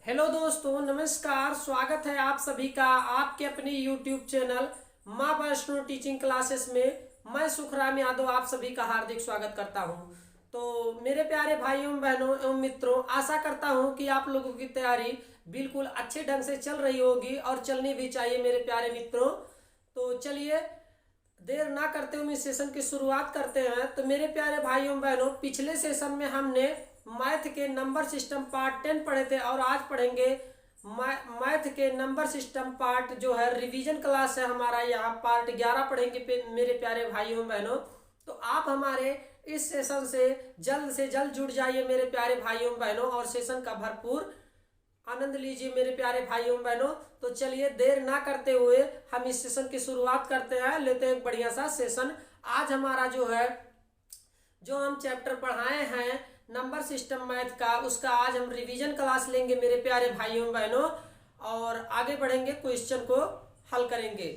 Hello दोस्तों, नमस्कार। स्वागत है आप सभी का आपके अपने YouTube चैनल माँ वैष्णो टीचिंग क्लासेस में। मैं सुखराम यादव आप सभी का हार्दिक स्वागत करता हूं। तो मेरे प्यारे भाइयों बहनों एवं मित्रों, आशा करता हूं कि आप लोगों की तैयारी बिल्कुल अच्छे ढंग से चल रही होगी और चलनी भी चाहिए मेरे प्यारे मित्रों। तो चलिए देर ना करते हुए इस सेशन की शुरुआत करते हैं। तो मेरे प्यारे भाइयों बहनों, पिछले सेशन में हमने मैथ के नंबर सिस्टम पार्ट 10 पढ़े थे और आज पढ़ेंगे मैथ के नंबर सिस्टम पार्ट जो है रिवीजन क्लास है हमारा, यहाँ पार्ट 11 पढ़ेंगे मेरे प्यारे भाइयों बहनों। तो आप हमारे इस सेशन से जल्द जुड़ जाइए मेरे प्यारे भाइयों बहनों और सेशन का भरपूर आनंद लीजिए मेरे प्यारे भाइयों बहनों। तो चलिए देर ना करते हुए हम इस सेशन की शुरुआत करते हैं, लेते हैं एक बढ़िया सा सेशन। आज हमारा जो हम चैप्टर पढ़ाए हैं नंबर सिस्टम मैथ का, उसका आज हम रिवीजन क्लास लेंगे मेरे प्यारे भाइयों बहनों और आगे बढ़ेंगे, क्वेश्चन को हल करेंगे।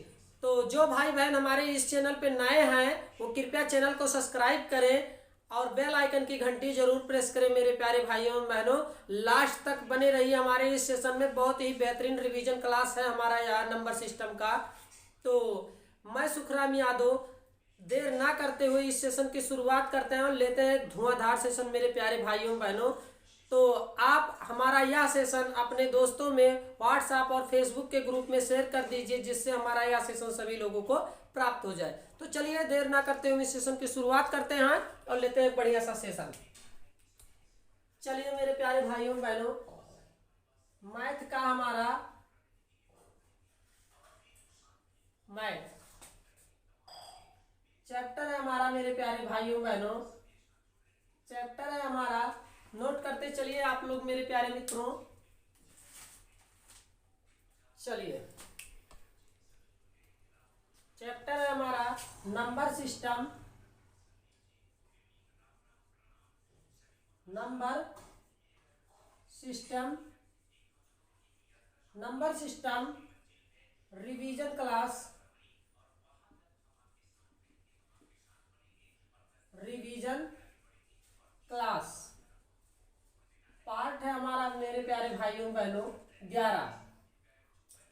तो जो भाई बहन हमारे इस चैनल पे नए हैं वो कृपया चैनल को सब्सक्राइब करें और बेल आइकन की घंटी जरूर प्रेस करें मेरे प्यारे भाइयों बहनों। लास्ट तक बने रहिए हमारे इस सेशन में, बहुत ही बेहतरीन रिवीजन क्लास है हमारा यहाँ नंबर सिस्टम का। तो मैं सुखराम यादव देर ना करते हुए इस सेशन की शुरुआत करते हैं और लेते हैं धुआंधार सेशन मेरे प्यारे भाइयों बहनों। तो आप हमारा यह सेशन अपने दोस्तों में व्हाट्सएप और फेसबुक के ग्रुप में शेयर कर दीजिए, जिससे हमारा यह सेशन सभी लोगों को प्राप्त हो जाए। तो चलिए देर ना करते हुए इस सेशन की शुरुआत करते हैं और लेते हैं बढ़िया सा सेशन। चलिए मेरे प्यारे भाइयों बहनों, मैथ का हमारा मैथ चैप्टर है हमारा मेरे प्यारे भाइयों बहनों, चैप्टर है हमारा, नोट करते चलिए आप लोग मेरे प्यारे मित्रों। चलिए चैप्टर है हमारा number system, number system, number system revision class, revision class part है हमारा मेरे प्यारे भाइयों बहनों 11।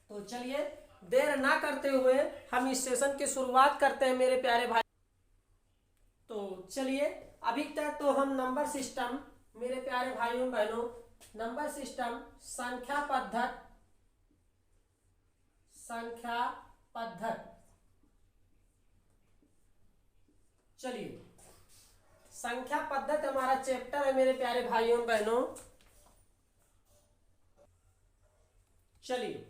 तो चलिए देर ना करते हुए हम इस सेशन की शुरुआत करते हैं मेरे प्यारे भाई। तो चलिए अभी तक तो हम नंबर सिस्टम मेरे प्यारे भाइयों बहनों, नंबर सिस्टम संख्या पद्धत, चलिए संख्या पद्धत हमारा चैप्टर है मेरे प्यारे भाइयों बहनों। चलिए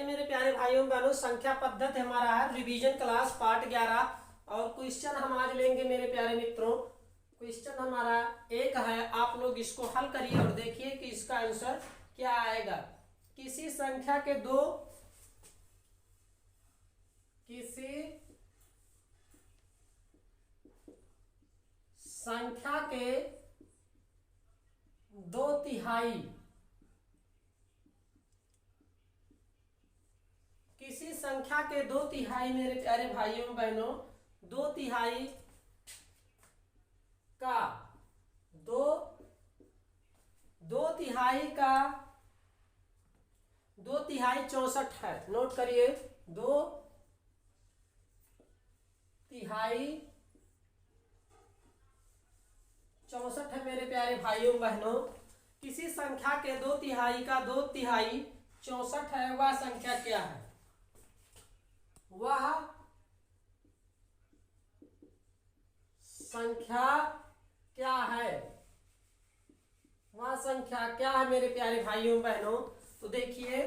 मेरे प्यारे भाइयों बहनों, संख्या पद्धत हमारा है रिवीजन क्लास पार्ट 11 और क्वेश्चन हम आज लेंगे मेरे प्यारे मित्रों। क्वेश्चन हमारा एक है, आप लोग इसको हल करिए और देखिए कि इसका आंसर क्या आएगा। किसी संख्या के दो तिहाई, किसी संख्या के 2/3 मेरे प्यारे भाइयों बहनों, 2/3 का 2/3 64 है। नोट करिए 2/3 64 है मेरे प्यारे भाइयों बहनों। किसी संख्या के 2/3 का 2/3 64 है, वह संख्या क्या है? वह संख्या क्या है? वह संख्या क्या है मेरे प्यारे भाइयों बहनों? तो देखिए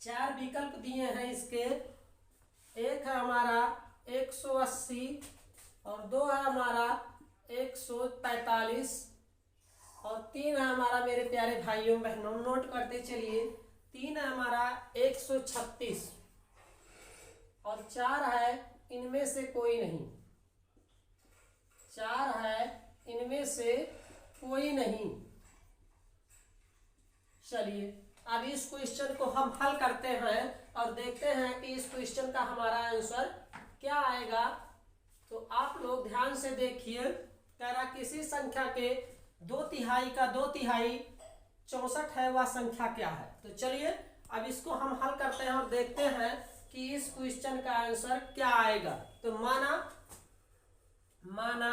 4 विकल्प दिए हैं इसके। एक है हमारा 180 और 2 है हमारा 145 और 3 है हमारा मेरे प्यारे भाइयों बहनों, नोट करते चलिए, 3 है हमारा 136 और 4 है इनमें से कोई नहीं, 4 है इनमें से कोई नहीं। चलिए अब इस क्वेश्चन को हम हल करते हैं और देखते हैं कि इस क्वेश्चन का हमारा आंसर क्या आएगा। तो आप लोग ध्यान से देखिए, कह रहा किसी संख्या के 2/3 का 2/3 64 है वह संख्या क्या है। तो चलिए अब इसको हम हल करते हैं और देखते हैं कि इस क्वेश्चन का आंसर क्या आएगा। तो माना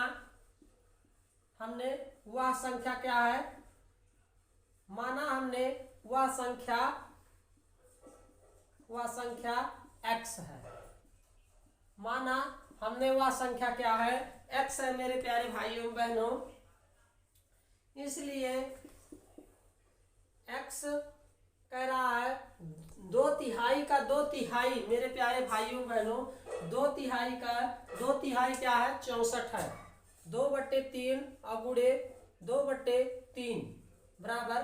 हमने वह संख्या क्या है, माना हमने वह संख्या x है, माना हमने वह संख्या क्या है, x है मेरे प्यारे भाइयों बहनों। इसलिए x कह रहा है 2/3 का 2/3 मेरे प्यारे भाइयों बहनों, 2/3 का 2/3 क्या है, 64 है। 2/3 और गुणे 2/3 बराबर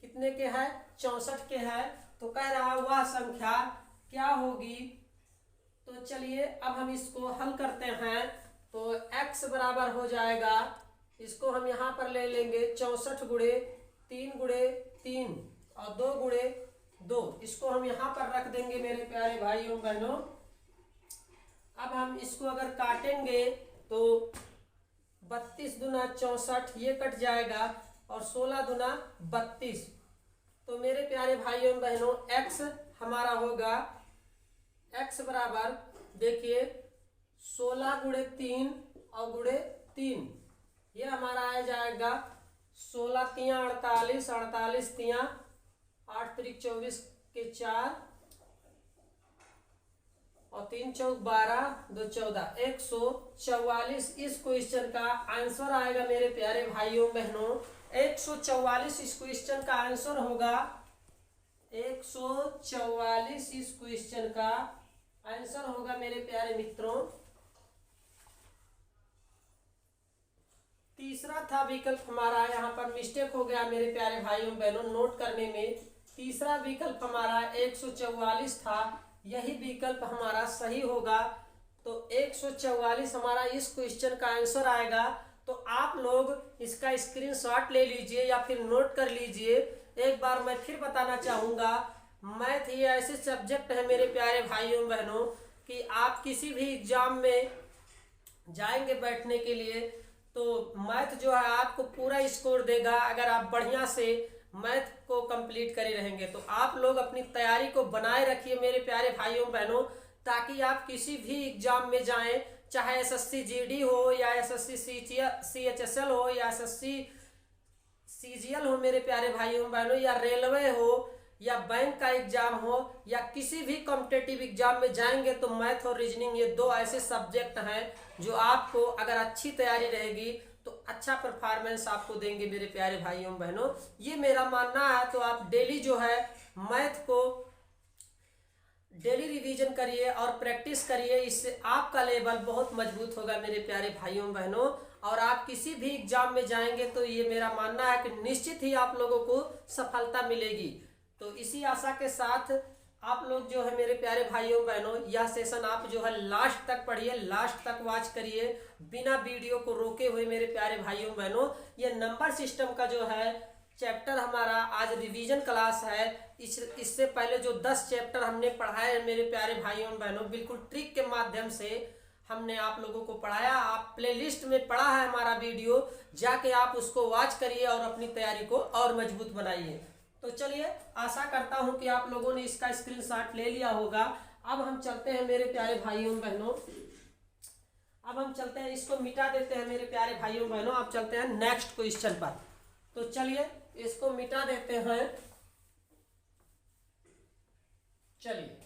कितने के है, 64 के है। तो कह रहा है वह संख्या क्या होगी। तो चलिए अब हम इसको हल करते हैं। तो x बराबर हो जाएगा, इसको हम यहाँ पर ले लेंगे 64 गुणे 3 और 2 गुणे 2, इसको हम यहाँ पर रख देंगे मेरे प्यारे भाइयों बहनों। अब हम इसको अगर काटेंगे तो 32 दूना 64 ये कट जाएगा और 16 दूना 32। तो मेरे प्यारे भाइयों बहनों x हमारा होगा, x बराबर देखिए 16 गुणे 3 और गुणे 3, ये हमारा आ जाएगा 16 तिया 48, 48 तिया 8 त्रिक 24 के 4 और 3 चौक 12 2 14, 144 इस क्वेश्चन का आंसर आएगा मेरे प्यारे भाइयों बहनों। 144 इस क्वेश्चन का आंसर होगा, 144 इस क्वेश्चन का आंसर होगा मेरे प्यारे मित्रों। तीसरा था विकल्प हमारा, यहाँ पर मिस्टेक हो गया मेरे प्यारे भाइयों बहनों नोट करने में। तीसरा विकल्प हमारा 144 था, यही विकल्प हमारा सही होगा। तो 144 हमारा इस क्वेश्चन का आंसर आएगा। तो आप लोग इसका स्क्रीनशॉट ले लीजिए या फिर नोट कर लीजिए। एक बार मैं फिर बताना चाहूँगा, मैथ ये ऐसे सब्जेक्ट है मेरे प्यारे भाइयों बहनों कि आप किसी भी एग्जाम में जाएंगे बैठने के लिए तो मैथ जो है आपको पूरा स्कोर देगा अगर आप बढ़िया से मैथ को कंप्लीट करे रहेंगे। तो आप लोग अपनी तैयारी को बनाए रखिए मेरे प्यारे भाइयों बहनों, ताकि आप किसी भी एग्जाम में जाएं, चाहे एसएससी जीडी हो या एसएससी सीएचएसएल हो या एसएससी सीजीएल हो मेरे प्यारे भाइयों बहनों, या रेलवे हो या बैंक का एग्जाम हो या किसी भी कॉम्पिटेटिव एग्जाम में जाएंगे तो मैथ और रीजनिंग ये दो ऐसे सब्जेक्ट हैं जो आपको अगर अच्छी तैयारी रहेगी तो अच्छा परफॉर्मेंस आपको देंगे मेरे प्यारे भाइयों बहनों। ये मेरा मानना है। तो आप डेली जो है मैथ को डेली रिवीजन करिए और प्रैक्टिस करिए, इससे आपका लेवल बहुत मजबूत होगा मेरे प्यारे भाइयों बहनों। और आप किसी भी एग्जाम में जाएंगे तो ये मेरा मानना है कि निश्चित ही आप लोगों को सफलता मिलेगी। तो इसी आशा के साथ आप लोग जो है मेरे प्यारे भाइयों बहनों यह सेशन आप जो है लास्ट तक पढ़िए, लास्ट तक वॉच करिए बिना वीडियो को रोके हुए मेरे प्यारे भाइयों बहनों। ये नंबर सिस्टम का जो है चैप्टर हमारा आज रिवीजन क्लास है। इससे पहले जो 10 चैप्टर हमने पढ़ाए हैं मेरे प्यारे भाइयों बहनों, बिल्कुल ट्रिक के माध्यम से हमने आप लोगों को पढ़ाया। आप प्लेलिस्ट में पढ़ा है हमारा वीडियो, जाके आप उसको वॉच करिए और अपनी तैयारी को और मजबूत बनाइए। तो चलिए आशा करता हूं कि आप लोगों ने इसका स्क्रीनशॉट ले लिया होगा। अब हम चलते हैं मेरे प्यारे भाइयों बहनों, अब हम चलते हैं, इसको मिटा देते हैं मेरे प्यारे भाइयों बहनों। अब चलते हैं नेक्स्ट क्वेश्चन पर। तो चलिए इसको मिटा देते हैं। चलिए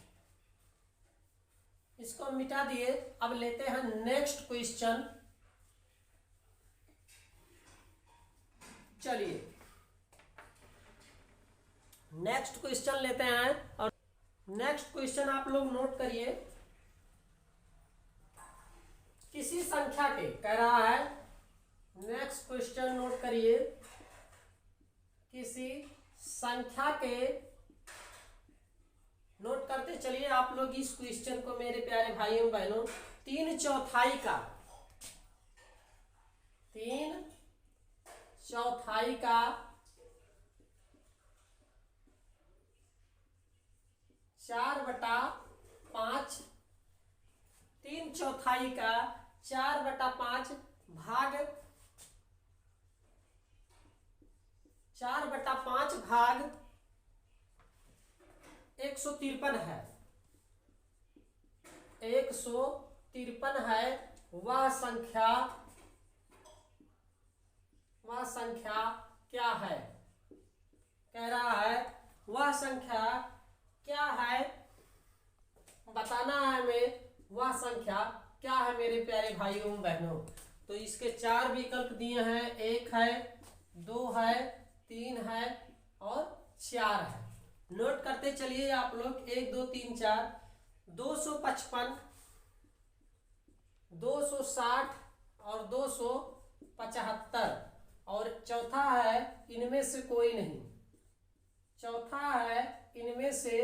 इसको मिटा दिए, अब लेते हैं नेक्स्ट क्वेश्चन। चलिए नेक्स्ट क्वेश्चन लेते हैं और नेक्स्ट क्वेश्चन आप लोग नोट करिए। किसी संख्या के कह रहा है, नेक्स्ट क्वेश्चन नोट करिए, किसी संख्या के नोट करते चलिए आप लोग इस क्वेश्चन को मेरे प्यारे भाइयों बहनों। 3/4 का 3/4 का 4/5, 3/4 का 4/5 भाग 4/5 भाग 153 है। 153 है वह संख्या क्या है? कह रहा है वह संख्या क्या है, बताना है हमें वह संख्या क्या है मेरे प्यारे भाइयों एवं बहनों। तो इसके 4 विकल्प दिए हैं, 1 है, 2 है, 3 है और 4 है। नोट करते चलिए आप लोग, 1 2 3 4, 255, 260 और 275, और चौथा है इनमें से कोई नहीं। चौथा है इनमें से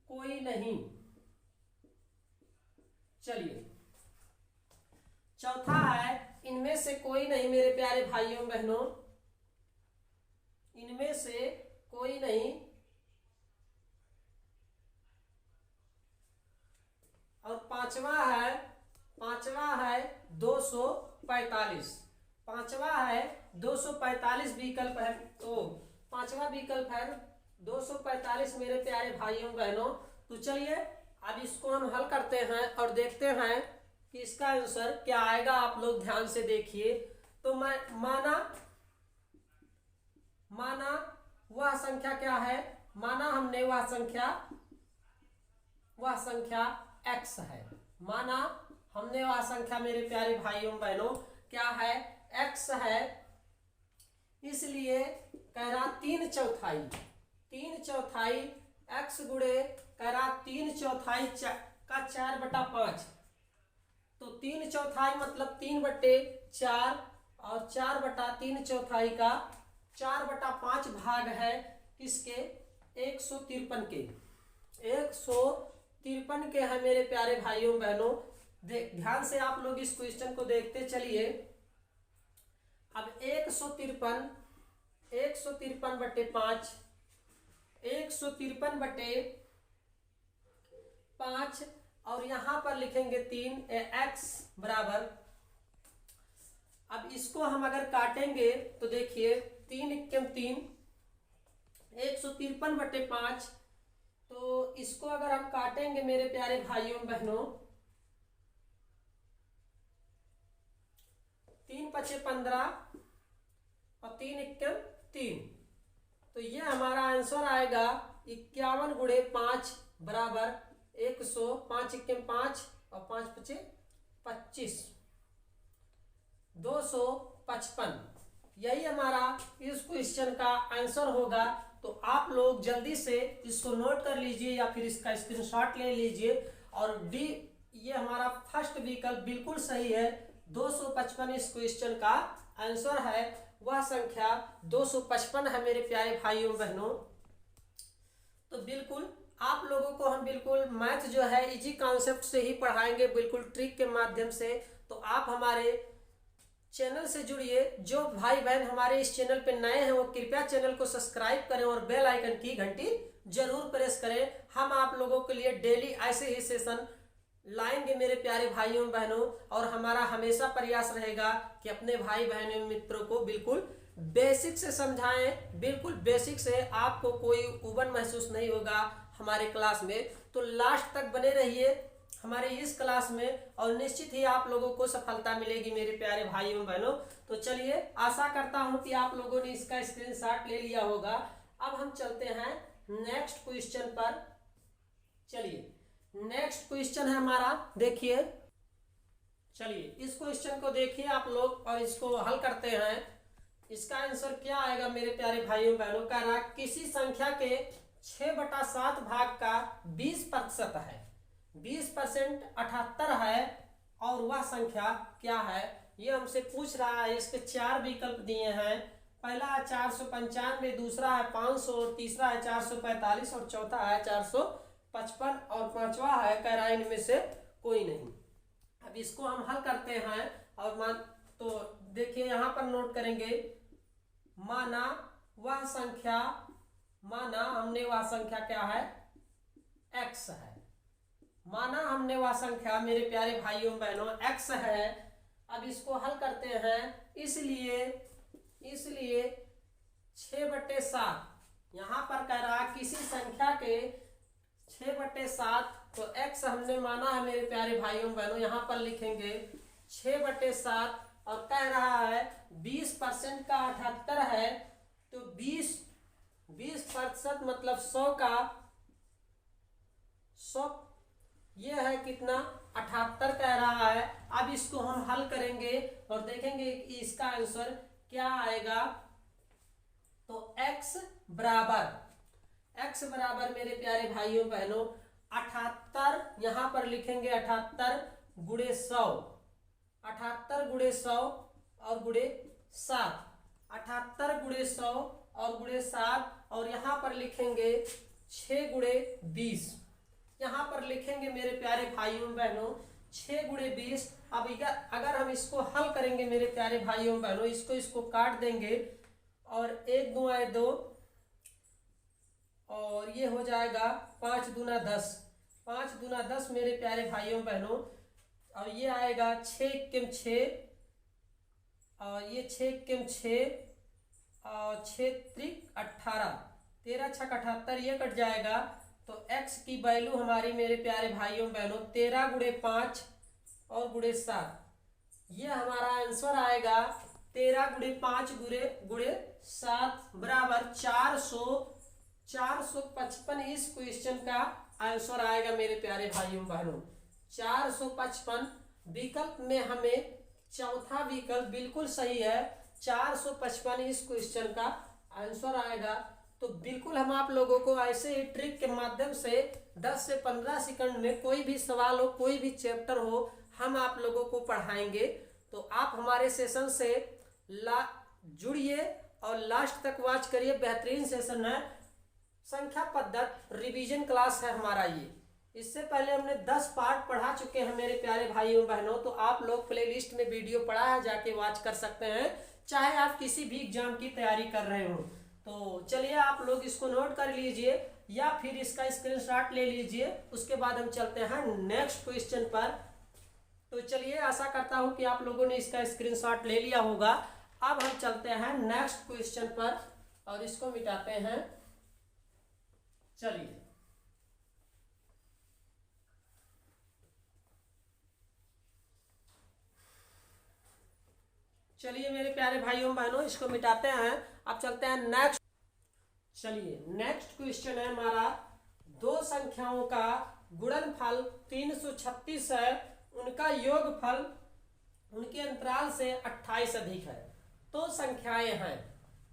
कोई नहीं। चलिए, चौथा है इनमें से कोई नहीं मेरे प्यारे भाइयों बहनों, इनमें से कोई नहीं। और पांचवा है 245। पांचवा है 245 विकल्प है। तो पांचवा विकल्प है 245 मेरे प्यारे भाइयों बहनों। तो चलिए अब इसको हम हल करते हैं और देखते हैं कि इसका आंसर क्या आएगा। आप लोग ध्यान से देखिए। तो मैं माना वह संख्या क्या है, माना हमने वह संख्या x है। माना हमने वह संख्या मेरे प्यारे भाइयों बहनों क्या है, x है। इसलिए कह रहा 3/4 x गुणे कह रहा 3/4 का 4/5। तो 3/4 मतलब 3/4 और 4/3/4 का 4/5 भाग है किसके, 153 के। 153 के हैं मेरे प्यारे भाइयों बहनों। ध्यान से आप लोग इस क्वेश्चन को देखते चलिए। अब 153/5 153/5 और यहां पर लिखेंगे 3 x बराबर। अब इसको हम अगर काटेंगे तो देखिए 3 × 3 153/5। तो इसको अगर हम काटेंगे मेरे प्यारे भाइयों बहनों, 3 × 5 = 15 और 3 × 3। तो ये हमारा आंसर आएगा 51 × 5 बराबर 100। 5 × 5 और 5 × 5 = 25, 255। यही हमारा इस क्वेश्चन का आंसर होगा। तो आप लोग जल्दी से इसको नोट कर लीजिए या फिर इसका स्क्रीनशॉट ले लीजिए। और डी, ये हमारा फर्स्ट विकल्प बिल्कुल सही है। 255 इस क्वेश्चन का आंसर है। वह संख्या 255 है मेरे प्यारे भाइयों बहनों। तो बिल्कुल आप लोगों को हम बिल्कुल मैथ जो है इजी कॉन्सेप्ट से ही पढ़ाएंगे, बिल्कुल ट्रिक के माध्यम से। तो आप हमारे चैनल से जुड़िए। जो भाई बहन हमारे इस चैनल पे नए हैं वो कृपया चैनल को सब्सक्राइब करें और बेल आइकन की घंटी जरूर प्रेस करें। हम आप लोगों के लिए डेली ऐसे ही सेशन लाएंगे मेरे प्यारे भाइयों बहनों। और हमारा हमेशा प्रयास रहेगा कि अपने भाई बहनों मित्रों को बिल्कुल बेसिक से समझाएं। बिल्कुल बेसिक से, आपको कोई उबन महसूस नहीं होगा हमारे क्लास में। तो लास्ट तक बने रहिए हमारे इस क्लास में और निश्चित ही आप लोगों को सफलता मिलेगी मेरे प्यारे भाइयों बहनों। तो चलिए, आशा करता हूं कि आप लोगों ने इसका स्क्रीनशॉट ले लिया होगा। अब हम चलते हैं नेक्स्ट क्वेश्चन पर। चलिए, नेक्स्ट क्वेश्चन है हमारा, देखिए। चलिए इस क्वेश्चन को देखिए आप लोग और इसको हल करते हैं। इसका आंसर क्या आएगा मेरे प्यारे भाइयों बहनों। कह रहा किसी संख्या के 6/7 भाग का 20% है। 20% 78 है और वह संख्या क्या है, ये हमसे पूछ रहा है। इसके 4 विकल्प दिए हैं। पहला है 495, दूसरा है 500, तीसरा है 445 और चौथा है 455 और पांचवा है कह रहा है इनमें से कोई नहीं। अब इसको हम हल करते हैं और तो देखिए यहाँ पर नोट करेंगे। माना हमने वह संख्या क्या है, x है। माना हमने वह संख्या मेरे प्यारे भाइयों बहनों x है। अब इसको हल करते हैं। इसलिए 6/7। यहाँ पर कह रहा है किसी संख्या के 6/7, तो x हमने माना है मेरे प्यारे भाइयों बहनों, यहाँ पर लिखेंगे 6/7। और कह रहा है 20% का 78 है, तो 20% मतलब 100 का 100, ये है कितना 78 कह रहा है। अब इसको हम हल करेंगे और देखेंगे कि इसका आंसर क्या आएगा। तो x बराबर मेरे प्यारे भाइयों बहनों 78, यहां पर लिखेंगे 78 गुणे 100, 78 गुणे 100 और गुणे 7, 78 गुणे 100 और गुणे 7, और यहाँ पर लिखेंगे 6 गुणे 20। यहाँ पर लिखेंगे मेरे प्यारे भाइयों बहनों 6 गुणे 20। अब अगर हम इसको हल करेंगे मेरे प्यारे भाइयों बहनों, इसको काट देंगे और 1 दूना 2 और ये हो जाएगा 5 दूना 10, 5 दूना 10 मेरे प्यारे भाइयों बहनों। और ये आएगा 6 एकम 6 और ये 6 एकम 6 और 6 त्रिक 18, 13 छक 78, ये कट जाएगा। तो x की वैल्यू हमारी मेरे प्यारे भाइयों बहनों 13 गुणे 5 और गुणे 7, ये हमारा आंसर आएगा 13 गुणे 5 गुणे 7 बराबर 455। इस क्वेश्चन का आंसर आएगा मेरे प्यारे भाइयों बहनों 455। विकल्प में हमें चौथा विकल्प बिल्कुल सही है, 455 इस क्वेश्चन का आंसर आएगा। तो बिल्कुल हम आप लोगों को ऐसे ही ट्रिक के माध्यम से 10 से 15 सेकंड में कोई भी सवाल हो, कोई भी चैप्टर हो, हम आप लोगों को पढ़ाएंगे। तो आप हमारे सेशन से जुड़िए और लास्ट तक वॉच करिए। बेहतरीन सेशन है, संख्या पद्धति रिवीजन क्लास है हमारा ये। इससे पहले हमने 10 पार्ट पढ़ा चुके हैं मेरे प्यारे भाइयों बहनों, तो आप लोग प्लेलिस्ट में वीडियो पढ़ा है, जाके वॉच कर सकते हैं, चाहे आप किसी भी एग्जाम की तैयारी कर रहे हो। तो चलिए आप लोग इसको नोट कर लीजिए या फिर इसका स्क्रीनशॉट ले लीजिए, उसके बाद हम चलते हैं नेक्स्ट क्वेश्चन पर। तो चलिए, आशा करता हूं कि आप लोगों ने इसका स्क्रीनशॉट ले लिया होगा। अब हम चलते हैं नेक्स्ट क्वेश्चन पर और इसको मिटाते हैं। चलिए मेरे प्यारे भाइयों बहनों, इसको मिटाते हैं। अब चलते हैं नेक्स्ट। चलिए नेक्स्ट क्वेश्चन है हमारा, दो संख्याओं का गुणनफल 336 है, उनका योगफल उनके अंतराल से 28 अधिक है। तो संख्याएं हैं,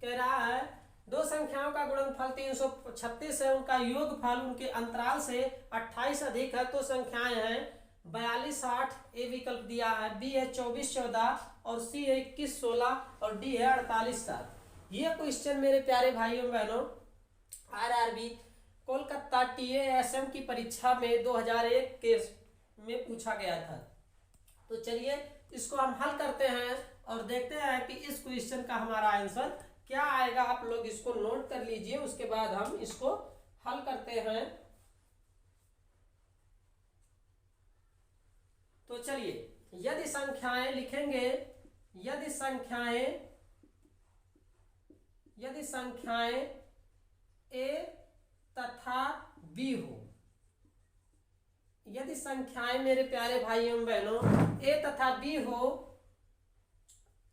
कह रहा है दो संख्याओं का गुणनफल 336 है, उनका योगफल उनके अंतराल से 28 अधिक है। तो संख्याएं हैं 42 8, ए विकल्प दिया है, बी है 24 14 और सी है 21 16 और डी है 48 7। ये क्वेश्चन मेरे प्यारे भाइयों बहनों आरआरबी कोलकाता टीएएसएम की परीक्षा में 2001 के में पूछा गया था। तो चलिए इसको हम हल करते हैं और देखते हैं कि इस क्वेश्चन का हमारा आंसर क्या आएगा। आप लोग इसको नोट कर लीजिए, उसके बाद हम इसको हल करते हैं। तो चलिए, यदि संख्याएं लिखेंगे, यदि संख्याएं ए तथा बी हो, यदि संख्याएं मेरे प्यारे भाइयों बहनों ए तथा बी हो,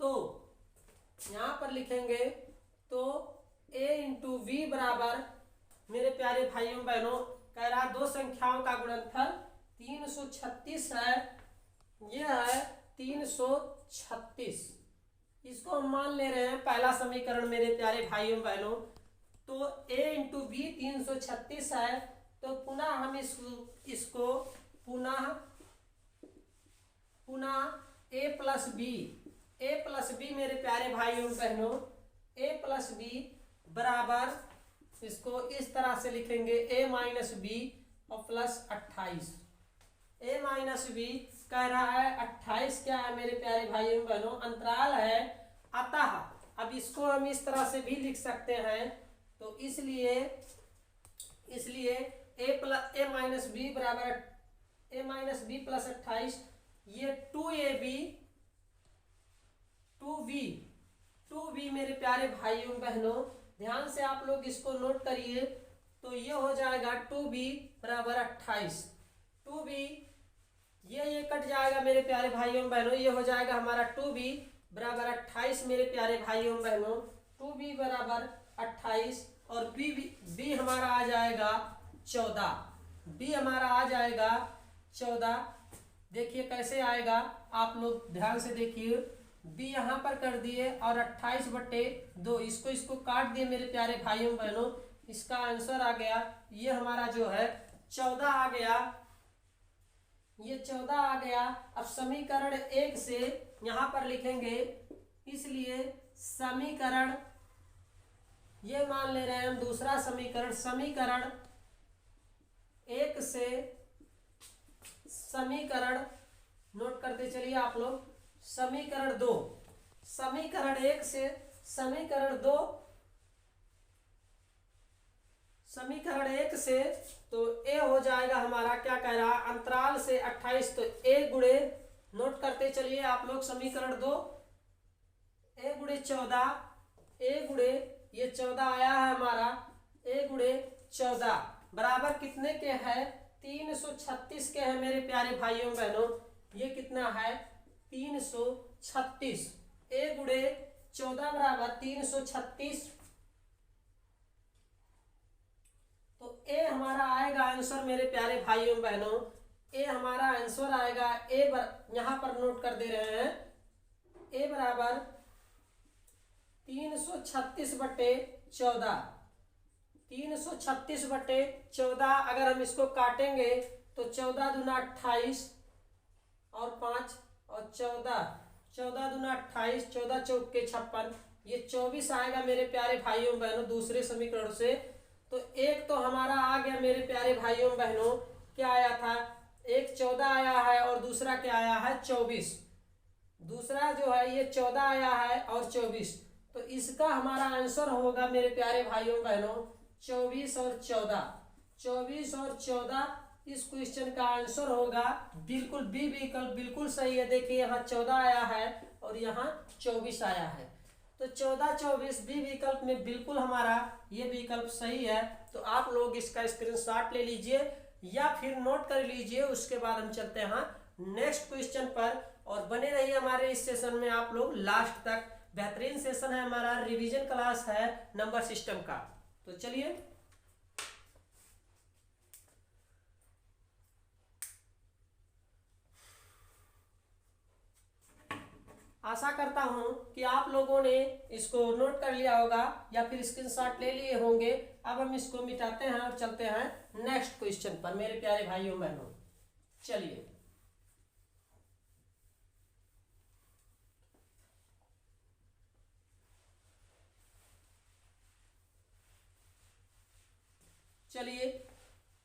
तो यहां पर लिखेंगे तो ए इंटू वी बराबर मेरे प्यारे भाइयों बहनों कह रहा दो संख्याओं का गुणनफल 336 है, यह है 336। इसको हम मान ले रहे हैं पहला समीकरण मेरे प्यारे भाइयों बहनों। तो a इंटू बी 336 है, तो पुनः हम इसको पुनः a प्लस बी मेरे प्यारे भाइयों बहनों a प्लस बी बराबर इसको इस तरह से लिखेंगे a माइनस बी और प्लस 28। a माइनस बी कह रहा है 28 क्या है मेरे प्यारे भाइयों बहनों, अंतराल है। अतः अब इसको हम इस तरह से भी लिख सकते हैं। तो इसलिए a माइनस बी बराबर a माइनस बी प्लस 28, ये 2ab 2v 2b मेरे प्यारे भाइयों बहनों, ध्यान से आप लोग इसको नोट करिए। तो ये हो जाएगा 2b बराबर 28। 2b ये कट जाएगा मेरे प्यारे भाइयों बहनों, ये हो जाएगा हमारा 2b बराबर 28 मेरे प्यारे भाइयों बहनों। 2b बराबर 28 और b हमारा आ जाएगा 14। b हमारा आ जाएगा 14। देखिए कैसे आएगा, आप लोग ध्यान से देखिए। b यहाँ पर कर दिए और 28/2 इसको काट दिए मेरे प्यारे भाइयों बहनों। इसका आंसर आ गया, ये हमारा जो है 14 आ गया, ये 14 आ गया। अब समीकरण 1 से यहाँ पर लिखेंगे, इसलिए समीकरण ये मान ले रहे हैं हम दूसरा समीकरण। समीकरण 1 से समीकरण नोट करते चलिए आप लोग। समीकरण 2, समीकरण 1 से समीकरण 2, समीकरण 1 से तो ए हो जाएगा हमारा, क्या कह रहा है, अंतराल से 28, तो ए गुणे नोट करते चलिए आप लोग। समीकरण 2 ए गुणे 14, ए गुणे ये 14 आया है हमारा, ए गुणे 14 बराबर कितने के है, 336 के है मेरे प्यारे भाइयों बहनों। ये कितना है, 336। ए गुणे 14 बराबर 336। तो ए हमारा आएगा आंसर मेरे प्यारे भाइयों बहनों, ए हमारा आंसर आएगा। यहां पर नोट कर दे रहे हैं, ए बराबर 336/14। 336/14 अगर हम इसको काटेंगे तो 14 दूना 28 और 5 और 14, 14 दूना 28, 14 चौक के 56, ये 24 आएगा मेरे प्यारे भाइयों बहनों दूसरे समीकरण से। तो एक तो हमारा आ गया मेरे प्यारे भाइयों बहनों, क्या आया था, एक 14 आया है और दूसरा क्या आया है, 24। दूसरा जो है ये 14 आया है और 24, तो इसका हमारा आंसर होगा मेरे प्यारे भाइयों बहनों 24 और 14। 24 और 14 इस क्वेश्चन का आंसर होगा। बिल्कुल बी विकल्प बिल्कुल सही है। देखिए यहाँ 14 आया है और यहाँ 24 आया है, तो 14 24 बी विकल्प में बिल्कुल हमारा ये विकल्प सही है। तो आप लोग इसका स्क्रीनशॉट ले लीजिए या फिर नोट कर लीजिए। उसके बाद हम चलते हैं नेक्स्ट क्वेश्चन पर, और बने रहिए हमारे इस सेशन में आप लोग लास्ट तक। बेहतरीन सेशन है हमारा, रिवीजन क्लास है नंबर सिस्टम का। तो चलिए आशा करता हूं कि आप लोगों ने इसको नोट कर लिया होगा या फिर स्क्रीनशॉट ले लिए होंगे। अब हम इसको मिटाते हैं और चलते हैं नेक्स्ट क्वेश्चन पर मेरे प्यारे भाइयों बहनों। चलिए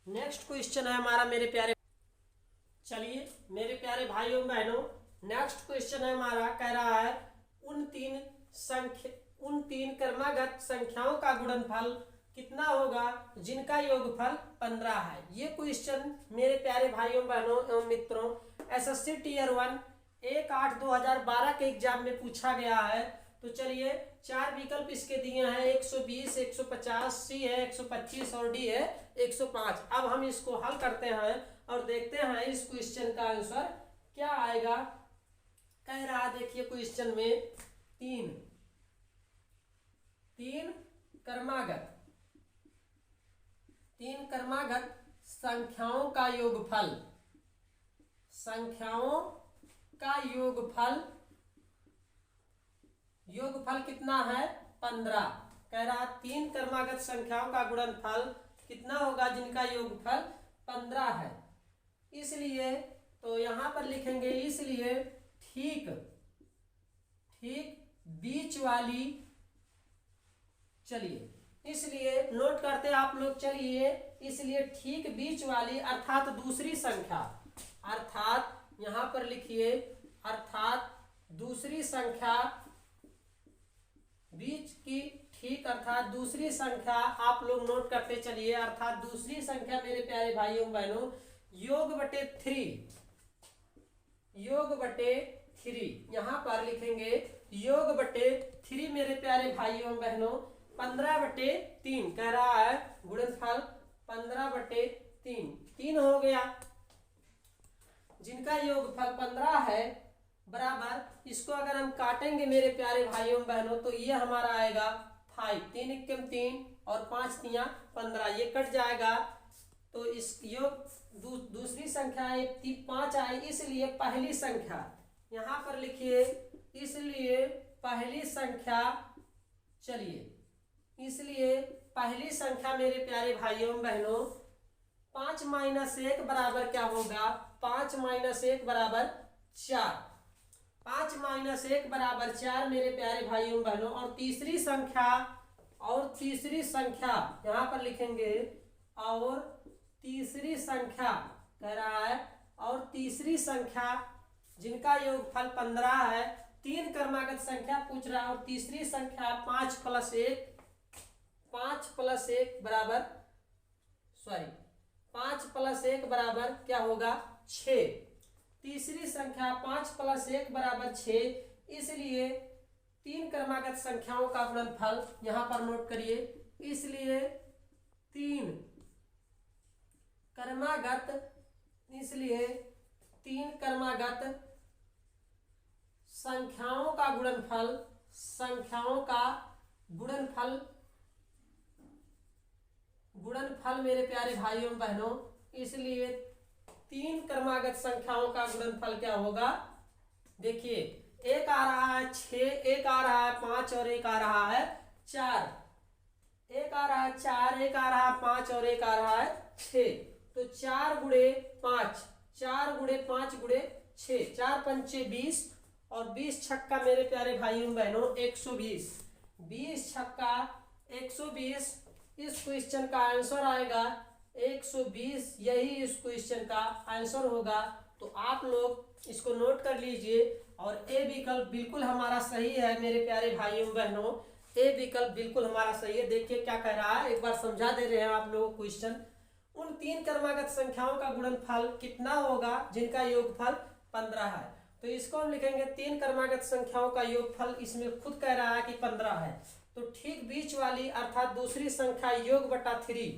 नेक्स्ट क्वेश्चन है हमारा मेरे प्यारे, चलिए मेरे प्यारे भाइयों बहनों नेक्स्ट क्वेश्चन है हमारा, कह रहा है उन तीन क्रमागत संख्याओं का गुणनफल कितना होगा जिनका योगफल 15 है। ये क्वेश्चन मेरे प्यारे भाइयों बहनों एवं मित्रों एसएससी टीयर 1 1/8/2012 के एग्जाम में पूछा गया है। तो चलिए 4 विकल्प इसके दिए हैं, 120, 150, सी है 125 और डी है 105। अब हम इसको हल करते हैं और देखते हैं इस क्वेश्चन का आंसर क्या आएगा। कह रहा देखिए क्वेश्चन में तीन क्रमागत संख्याओं का योगफल कितना है 15। कह रहा 3 क्रमागत संख्याओं का गुणनफल कितना होगा जिनका योगफल 15 है। इसलिए तो यहां पर लिखेंगे, इसलिए ठीक बीच वाली, चलिए इसलिए नोट करते आप लोग, चलिए इसलिए ठीक बीच वाली अर्थात दूसरी संख्या, अर्थात यहां पर लिखिए अर्थात दूसरी संख्या बीच की ठीक अर्थात दूसरी संख्या आप लोग नोट करते चलिए, अर्थात दूसरी संख्या मेरे प्यारे भाइयों बहनों योग बटे 3 यहां पर लिखेंगे योग बटे 3 मेरे प्यारे भाइयों एवं बहनों 15/3 कह रहा है गुणनफल 15/3 3 हो गया, जिनका योगफल 15 है बराबर इसको अगर हम काटेंगे मेरे प्यारे भाइयों बहनों तो ये हमारा आएगा 5, 3 एकम 3 और 5 तियां 15, ये कट जाएगा। तो इस योग दूसरी संख्या 5 आई, इसलिए पहली संख्या यहाँ पर लिखिए, इसलिए पहली संख्या, चलिए इसलिए पहली संख्या मेरे प्यारे भाइयों बहनों 5 - 1 बराबर क्या होगा, 5 - 1 बराबर 4, 5 - 1 बराबर 4 मेरे प्यारे भाइयों बहनों। और तीसरी संख्या यहाँ पर लिखेंगे, और तीसरी संख्या कह रहा है, और तीसरी संख्या जिनका योगफल 15 है, 3 क्रमागत संख्या पूछ रहा है, और तीसरी संख्या 5 + 1 बराबर 5 + 1 बराबर क्या होगा 6। तीसरी संख्या 5 + 1 बराबर 6, इसलिए 3 क्रमागत संख्याओं का गुणनफल यहां पर नोट करिए, इसलिए 3 क्रमागत संख्याओं का गुणनफल मेरे प्यारे भाइयों बहनों, इसलिए 3 क्रमागत संख्याओं का गुणनफल क्या होगा, देखिए एक आ रहा है 6, एक आ रहा है 5 और एक आ रहा है 4, एक आ रहा है 4, एक आ रहा है 5 और एक आ रहा है 6। तो 4 × 5, 4 × 5 × 6, 4 × 5 = 20 और 20 छक्का मेरे प्यारे भाइयों बहनों 120, 20 छक्का 120, इस क्वेश्चन का आंसर आएगा 120, यही इस क्वेश्चन का आंसर होगा। तो आप लोग इसको नोट कर लीजिए, और ए विकल्प बिल्कुल हमारा सही है मेरे प्यारे भाइयों बहनों, ए विकल्प बिल्कुल हमारा सही है। देखिए क्या कह रहा है, एक बार समझा दे रहे हैं आप लोगों को क्वेश्चन। उन 3 क्रमागत संख्याओं का गुणनफल कितना होगा जिनका योगफल 15 है। तो इसको हम लिखेंगे 3 क्रमागत संख्याओं का योगफल, इसमें खुद कह रहा है कि 15 है, तो ठीक बीच वाली अर्थात दूसरी संख्या योग बटा 3,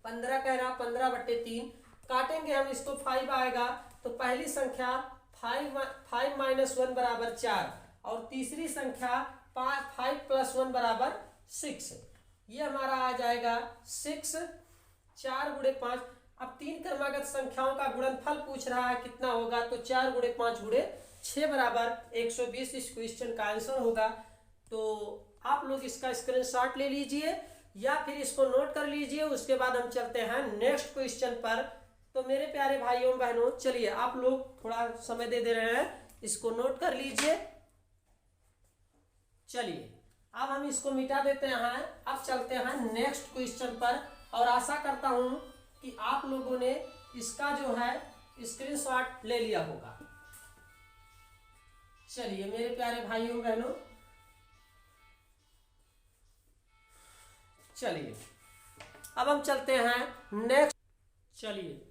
15 कह रहा 15/3 काटेंगे हम इसको 5 आएगा, तो पहली संख्या 5 - 1 बराबर 4 और तीसरी संख्या 5 + 1 बराबर 6, ये हमारा आ जाएगा 6, 4 × 5। अब 3 क्रमागत संख्याओं का गुणनफल पूछ रहा है कितना होगा, तो 4 × 5 × 6 बराबर 120 इस क्वेश्चन का आंसर होगा। तो आप लोग इसका स्क्रीनशॉट ले लीजिए या फिर इसको नोट कर लीजिए, उसके बाद हम चलते हैं नेक्स्ट क्वेश्चन पर। तो मेरे प्यारे भाइयों बहनों, चलिए आप लोग थोड़ा समय दे रहे हैं, इसको नोट कर लीजिए। चलिए अब हम इसको मिटा देते हैं, अब चलते हैं नेक्स्ट क्वेश्चन पर, और आशा करता हूं कि आप लोगों ने इसका जो है स्क्रीनशॉट ले लिया होगा। चलिए मेरे प्यारे भाइयों बहनों, चलिए अब हम चलते हैं नेक्स्ट। चलिए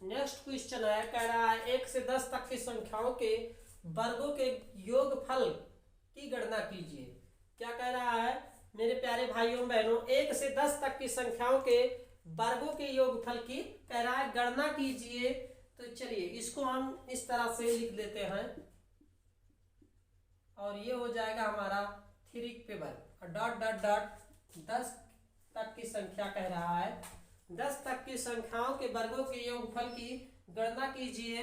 नेक्स्ट क्वेश्चन है, कह रहा है 1 से 10 तक की संख्याओं के वर्गों के योगफल की गणना कीजिए। क्या कह रहा है मेरे प्यारे भाइयों बहनों, 1 से 10 तक की संख्याओं के वर्गों के योगफल की कह रहा है गणना कीजिए। तो चलिए इसको हम इस तरह से लिख देते हैं, और ये हो जाएगा हमारा 3 10 तक की संख्या कह रहा है, 10 तक की संख्याओं के वर्गों के योगफल की गणना कीजिए,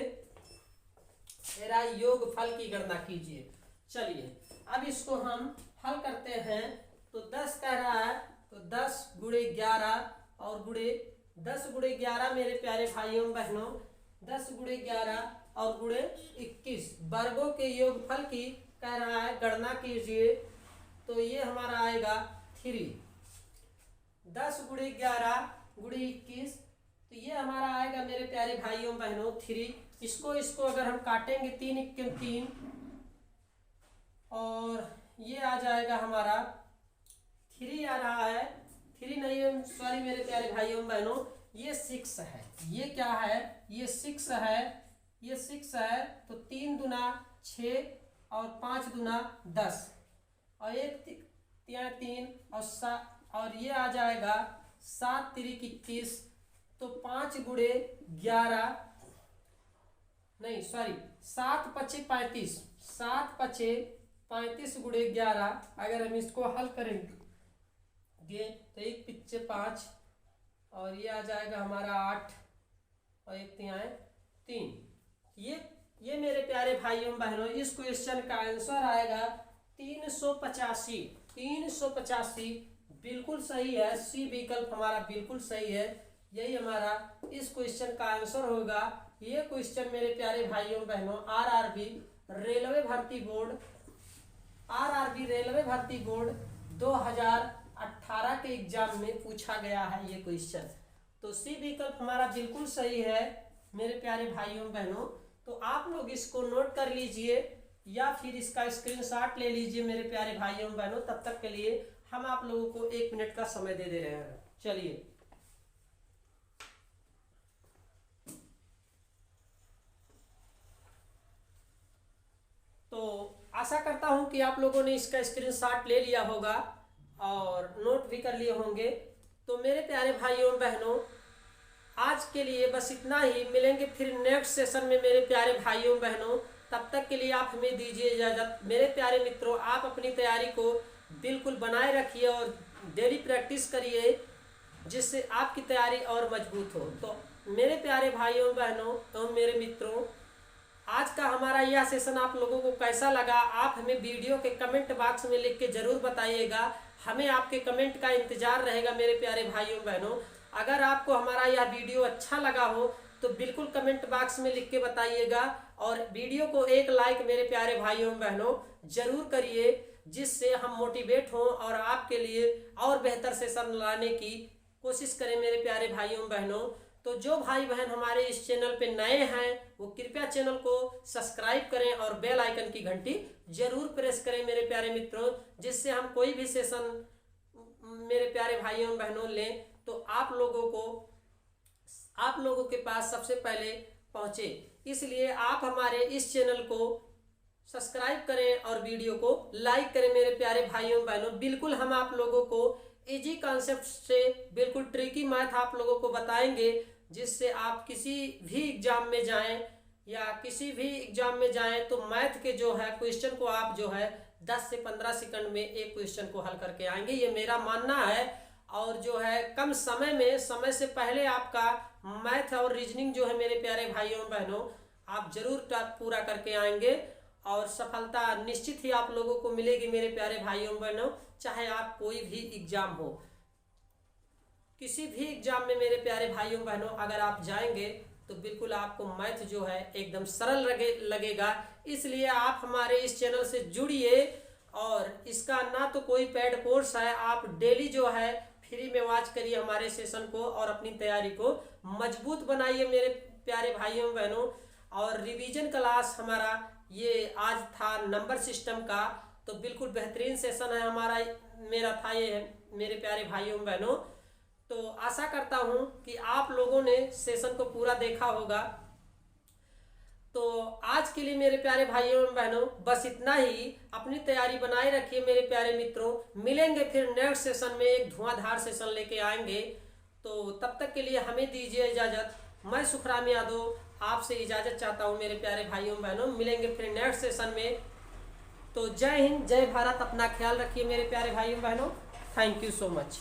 मेरा योगफल की गणना कीजिए। चलिए अब इसको हम हल करते हैं। तो 10 कह रहा है, तो 10 × 11 और 10 × 11 मेरे प्यारे भाइयों बहनों, 10 × 11 और × 21 वर्गों के योगफल की कह रहा है गणना कीजिए। तो ये हमारा आएगा 3, 10 × 11 × 21, तो ये हमारा आएगा मेरे प्यारे भाइयों बहनों 3। इसको अगर हम काटेंगे 3 × 3 और ये आ जाएगा हमारा 3 आ रहा है, 3 नहीं है, सॉरी मेरे प्यारे भाइयों बहनों, ये 6 है। ये क्या है, ये 6 है, ये 6 है। तो 3 × 6 और 5 दूना 10 और 1 तिया 3 और ये आ जाएगा 7 तिरिक 21। तो 5 गुणे 11 नहीं सॉरी 7 पचे 35, 7 पचे 35 गुणे 11। अगर हम इसको हल करेंगे तो 1 पिच्चे 5 और ये आ जाएगा हमारा 8 और 1 तिहाई 3। ये मेरे प्यारे भाइयों बहनों इस क्वेश्चन का आंसर आएगा 385। 385 बिल्कुल सही है, सी विकल्प हमारा बिल्कुल सही है। यही हमारा इस क्वेश्चन का आंसर होगा। ये क्वेश्चन मेरे प्यारे भाइयों बहनों आरआरबी रेलवे भर्ती बोर्ड 2018 के एग्जाम में पूछा गया है ये क्वेश्चन। तो सी विकल्प हमारा बिल्कुल सही है मेरे प्यारे भाइयों बहनों। तो आप लोग इसको नोट कर लीजिए या फिर इसका स्क्रीनशॉट ले लीजिए मेरे प्यारे भाइयों बहनों। तब तक के लिए हम आप लोगों को 1 मिनट का समय दे रहे हैं। चलिए तो आशा करता हूं कि आप लोगों ने इसका स्क्रीनशॉट ले लिया होगा और नोट भी कर लिए होंगे। तो मेरे प्यारे भाइयों बहनों आज के लिए बस इतना ही। मिलेंगे फिर नेक्स्ट सेशन में मेरे प्यारे भाइयों बहनों। तब तक के लिए आप हमें दीजिए इजाज़त। मेरे प्यारे मित्रों आप अपनी तैयारी को बिल्कुल बनाए रखिए और डेली प्रैक्टिस करिए जिससे आपकी तैयारी और मजबूत हो। तो मेरे प्यारे भाइयों बहनों एवं मेरे मित्रों आज का हमारा यह सेशन आप लोगों को कैसा लगा आप हमें वीडियो के कमेंट बॉक्स में लिख के ज़रूर बताइएगा। हमें आपके कमेंट का इंतज़ार रहेगा मेरे प्यारे भाइयों बहनों। अगर आपको हमारा यह वीडियो अच्छा लगा हो तो बिल्कुल कमेंट बॉक्स में लिख के बताइएगा और वीडियो को एक लाइक मेरे प्यारे भाइयों बहनों ज़रूर करिए जिससे हम मोटिवेट हों और आपके लिए और बेहतर सेशन लाने की कोशिश करें मेरे प्यारे भाइयों बहनों। तो जो भाई बहन हमारे इस चैनल पे नए हैं वो कृपया चैनल को सब्सक्राइब करें और बेल आइकन की घंटी जरूर प्रेस करें मेरे प्यारे मित्रों जिससे हम कोई भी सेशन मेरे प्यारे भाइयों बहनों लें तो आप लोगों के पास सबसे पहले पहुंचे। इसलिए आप हमारे इस चैनल को सब्सक्राइब करें और वीडियो को लाइक करें मेरे प्यारे भाइयों बहनों। बिल्कुल हम आप लोगों को इजी कॉन्सेप्ट से बिल्कुल ट्रिकी मैथ आप लोगों को बताएंगे जिससे आप किसी भी एग्जाम में जाएं या किसी भी एग्जाम में जाएं तो मैथ के जो है क्वेश्चन को आप जो है 10 से 15 सेकंड में एक क्वेश्चन को हल करके आएंगे। ये मेरा मानना है और जो है कम समय से पहले आपका मैथ और रीजनिंग जो है मेरे प्यारे भाइयों बहनों आप जरूर पूरा करके आएंगे और सफलता निश्चित ही आप लोगों को मिलेगी मेरे प्यारे भाइयों बहनों। चाहे आप कोई भी एग्जाम हो किसी भी एग्जाम में मेरे प्यारे भाइयों बहनों अगर आप जाएंगे तो बिल्कुल आपको मैथ जो है एकदम सरल लगेगा। इसलिए आप हमारे इस चैनल से जुड़िए और इसका ना तो कोई पेड कोर्स है, आप डेली जो है फ्री में वॉच करिए हमारे सेशन को और अपनी तैयारी को मजबूत बनाइए मेरे प्यारे भाइयों बहनों। और रिवीजन क्लास हमारा ये आज था नंबर सिस्टम का तो बिल्कुल बेहतरीन सेशन है हमारा मेरा था ये मेरे प्यारे भाइयों बहनों। तो आशा करता हूँ कि आप लोगों ने सेशन को पूरा देखा होगा। तो आज के लिए मेरे प्यारे भाइयों बहनों बस इतना ही। अपनी तैयारी बनाए रखिए मेरे प्यारे मित्रों। मिलेंगे फिर नेक्स्ट सेशन में एक धुआंधार सेशन लेके आएंगे। तो तब तक के लिए हमें दीजिए इजाज़त। मैं सुखराम यादव आपसे इजाज़त चाहता हूँ मेरे प्यारे भाइयों बहनों। मिलेंगे फिर नेक्स्ट सेशन में। तो जय हिंद जय भारत। अपना ख्याल रखिए मेरे प्यारे भाइयों बहनों। Thank you so much.